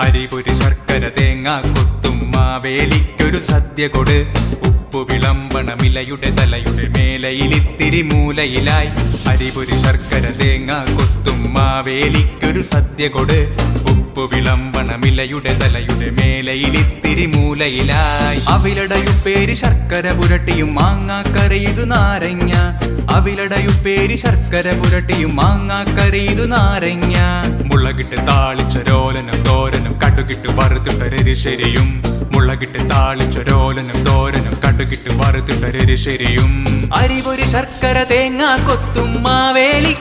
അരിപൊരി ശർക്കര തേങ്ങ കൊത്തും മാവേലിക്കൊരു സദ്യ കൊട്. ഉപ്പു വിളമ്പണമിലയുടെ തലയുടെ മേലയിലിത്തിരി മൂലയിലായി. അരിപൊരി ശർക്കര തേങ്ങ കൊത്തും മാവേലിക്കൊരു സദ്യ കൊട്. ഉപ്പു വിളമ്പണമിലയുടെ തലയുടെ മേലയിലിത്തിരി മൂലയിലായി. അവിലടയുപ്പേരി ശർക്കര പുരട്ടിയും മാങ്ങാക്കറിയിതു നാരങ്ങ. അവിലടയുപ്പേരി ശർക്കര പുരട്ടിയും മാങ്ങാക്കറിയിതു നാരങ്ങ. മുളകിട്ട് താളിച്ചൊരോലനും തോരനും കടുകിട്ട് വറുത്തിട്ടൊരെരിശരിയും. മുളകിട്ട് താളിച്ചൊരോലനും തോരനും കടുകിട്ട് വറുത്തിട്ടൊരെരിശരിയും. അരിപൊരി ശർക്കര തേങ്ങ കൊത്തും മാവേലി.